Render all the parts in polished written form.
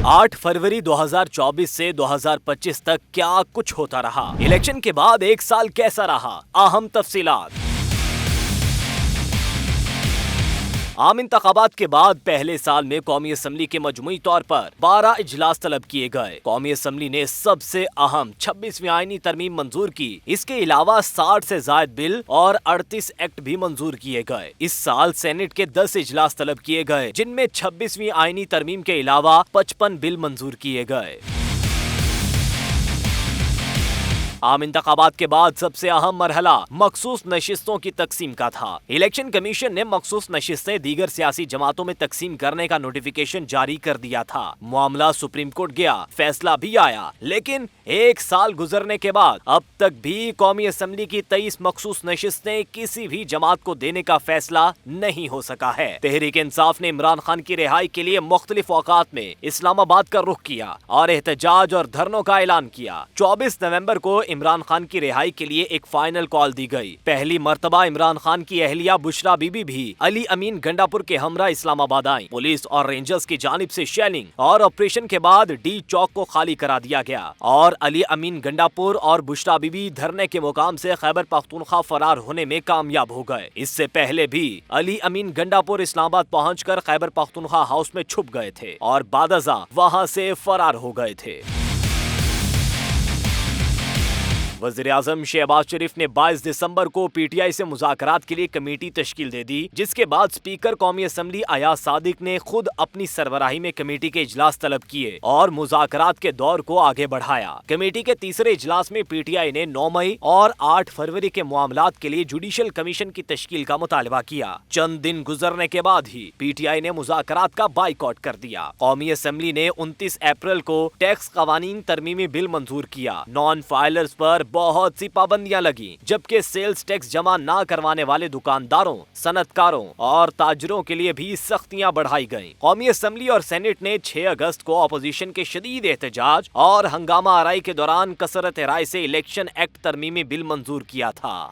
8 फरवरी 2024 से 2025 तक क्या कुछ होता रहा, इलेक्शन के बाद एक साल कैसा रहा, अहम तफसीलात। आम इंतखाबात के बाद पहले साल में कौमी असम्बली के मजमूई तौर पर 12 इजलास तलब किए गए। कौमी असम्बली ने सबसे अहम 26वीं आईनी तरमीम मंजूर की। इसके अलावा 60 से जायद बिल और 38 एक्ट भी मंजूर किए गए। इस साल सेनेट के 10 इजलास तलब किए गए, जिनमें 26वीं आईनी तरमीम के अलावा 55 बिल मंजूर किए गए। आम इंतखाबात के बाद सबसे अहम मरहला मखसूस नशिस्तों की तकसीम का था। इलेक्शन कमीशन ने मखसूस नशिस्तें दीगर सियासी जमातों में तकसीम करने का नोटिफिकेशन जारी कर दिया था। मामला सुप्रीम कोर्ट गया, फैसला भी आया, लेकिन एक साल गुजरने के बाद अब तक भी कौमी असम्बली की 23 मखसूस नशिस्तें किसी भी जमात को देने का फैसला नहीं हो सका है। तहरीक इंसाफ ने इमरान खान की रिहाई के लिए मुख्तलिफ औकात में इस्लामाबाद का रुख किया और एहतजाज और धरनों का ऐलान किया। 24 नवंबर को इमरान खान की रिहाई के लिए एक फाइनल कॉल दी गई। पहली मर्तबा इमरान खान की अहलिया बुशरा बीबी भी अली अमीन गंडापुर के हमरा इस्लामाबाद आई। पुलिस और रेंजर्स की जानिब से शेलिंग और ऑपरेशन के बाद डी चौक को खाली करा दिया गया और अली अमीन गंडापुर और बुशरा बीबी धरने के मुकाम से खैबर पख्तूनख्वा फरार होने में कामयाब हो गए। इससे पहले भी अली अमीन गंडापुर इस्लामाबाद पहुंचकर खैबर पख्तूनख्वा हाउस में छुप गए थे और बादजा वहां से फरार हो गए थे। वज़ीर-ए-आज़म शहबाज शरीफ ने 22 दिसंबर को पीटीआई से मुज़ाकरात के लिए कमेटी तश्कील दे दी, जिसके बाद स्पीकर कौमी असम्बली अयाज सादिक ने खुद अपनी सरबराही में कमेटी के इजलास तलब किए और मुज़ाकरात के दौर को आगे बढ़ाया। कमेटी के तीसरे इजलास में पीटीआई ने 9 मई और 8 फरवरी के मामलात के लिए जुडिशल कमीशन की तश्कील का मुतालबा किया। चंद दिन गुजरने के बाद ही पीटीआई ने मुज़ाकरात का बाइकआउट कर दिया। कौमी असम्बली ने 29 अप्रैल को टैक्स कवानीन तरमीमी बिल मंजूर किया। नॉन फाइलर्स पर बहुत सी पाबंदियां लगी, जबकि सेल्स टैक्स जमा ना करवाने वाले दुकानदारों, सनतकारों और ताजरों के लिए भी सख्तियां बढ़ाई गईं। कौमी असम्बली और सेनेट ने 6 अगस्त को अपोजिशन के शदीद एहतजाज और हंगामा आराई के दौरान कसरत राय से इलेक्शन एक्ट तरमीमी बिल मंजूर किया था।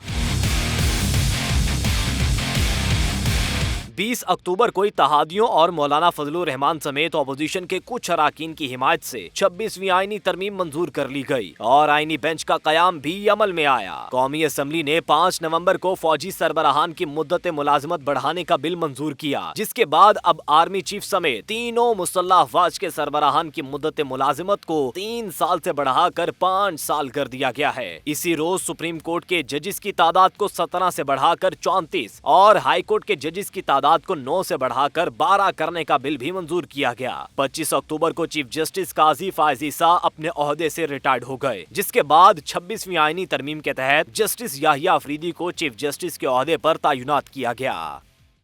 20 अक्टूबर को इत्तेहादियों और मौलाना फजलुर रहमान समेत अपोजिशन के कुछ अराकीन की हिमायत से 26वीं आईनी तरमीम मंजूर कर ली गई और आईनी बेंच का कयाम भी अमल में आया। कौमी असम्बली ने 5 नवंबर को फौजी सरबराहान की मुद्दत मुलाजमत बढ़ाने का बिल मंजूर किया, जिसके बाद अब आर्मी चीफ समेत तीनों मुसल्लह अफवाज के सरबराहान की मुद्दत मुलाजमत को 3 साल से बढ़ाकर 5 साल कर दिया गया है। इसी रोज सुप्रीम कोर्ट के जजिस की तादाद को 17 से बढ़ाकर 34 और हाई कोर्ट के जजिस की तादाद को 9 से बढ़ाकर 12 करने का बिल भी मंजूर किया गया। 25 अक्टूबर को चीफ जस्टिस काजी फायज ईसा अपने ओहदे से रिटायर्ड हो गए, जिसके बाद 26वीं आईनी तरमीम के तहत जस्टिस याहिया अफरीदी को चीफ जस्टिस के ओहदे पर तैनात किया गया।